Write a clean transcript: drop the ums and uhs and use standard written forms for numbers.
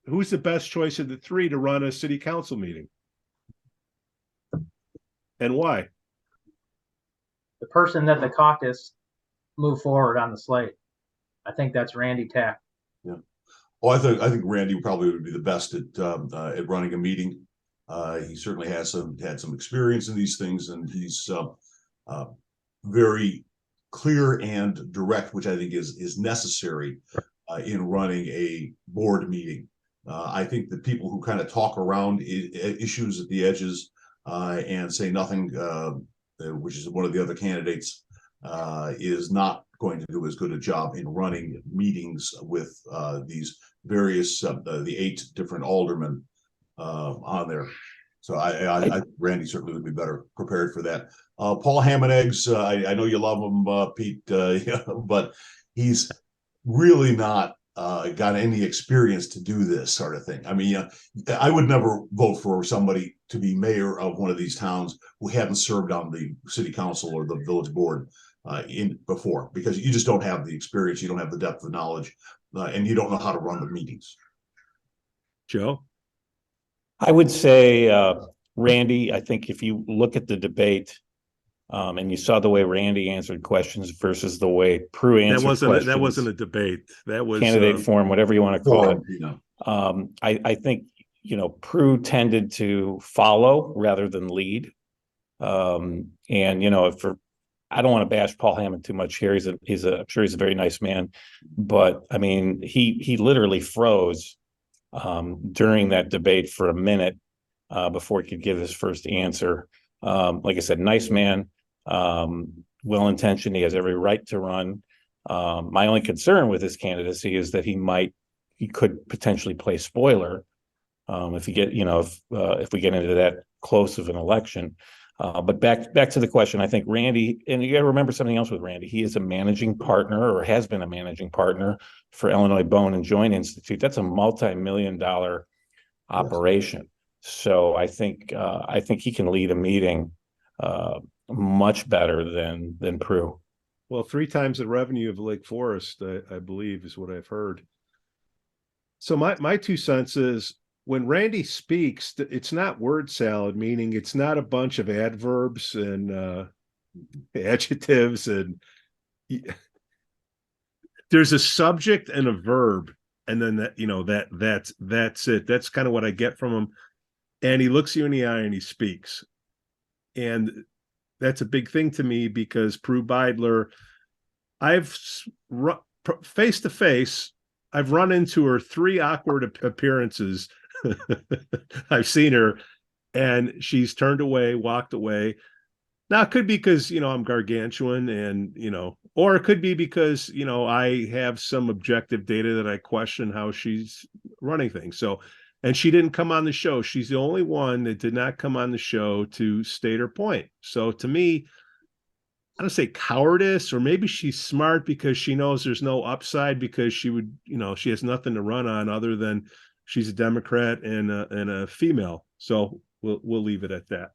who's the best choice of the three to run a city council meeting? And why? The person that the caucus moved forward on the slate. I think that's Randy Tack. Yeah. Oh, I think Randy probably would be the best at running a meeting. He certainly had some experience in these things, and he's very clear and direct, which I think is necessary in running a board meeting. I think that people who kind of talk around issues at the edges and say nothing, which is one of the other candidates, is not going to do as good a job in running meetings with these various the 8 different aldermen on there. So I Randy certainly would be better prepared for that. Paul Ham and Eggs, I know you love him, Pete, yeah, but he's really not got any experience to do this sort of thing. I mean, I would never vote for somebody to be mayor of one of these towns who hadn't served on the city council or the village board in before, because you just don't have the experience, you don't have the depth of knowledge, and you don't know how to run the meetings. Joe? I would say Randy. I think if you look at the debate and you saw the way Randy answered questions versus the way Prue answered questions. That wasn't a debate. That was candidate forum, whatever you want to call it. You know. I think, Prue tended to follow rather than lead. And, I don't want to bash Paul Hammond too much here. I'm sure he's a very nice man, but I mean, he literally froze during that debate for a minute before he could give his first answer. Like I said, nice man, well-intentioned. He has every right to run. My only concern with his candidacy is that he could potentially play spoiler if you get, if we get into that close of an election. But back to the question, I think Randy, and you got to remember something else with Randy. He is a managing partner, or has been a managing partner, for Illinois Bone and Joint Institute. That's a multi-million-dollar operation. Yes. So I think he can lead a meeting much better than Prue. Well, 3 times the revenue of Lake Forest, I believe, is what I've heard. So my 2 cents is, when Randy speaks, it's not word salad, meaning it's not a bunch of adverbs and adjectives, and there's a subject and a verb, and then that's it. That's kind of what I get from him. And he looks you in the eye and he speaks, and that's a big thing to me, because Prue Beidler, I've face to face, I've run into her 3 awkward appearances. I've seen her, and she's turned away, walked away. Now, it could be because, I'm gargantuan, and, or it could be because, I have some objective data that I question how she's running things. So, and she didn't come on the show. She's the only one that did not come on the show to state her point. So to me, I don't say cowardice, or maybe she's smart because she knows there's no upside, because she would, she has nothing to run on other than she's a Democrat and a female. So we'll leave it at that.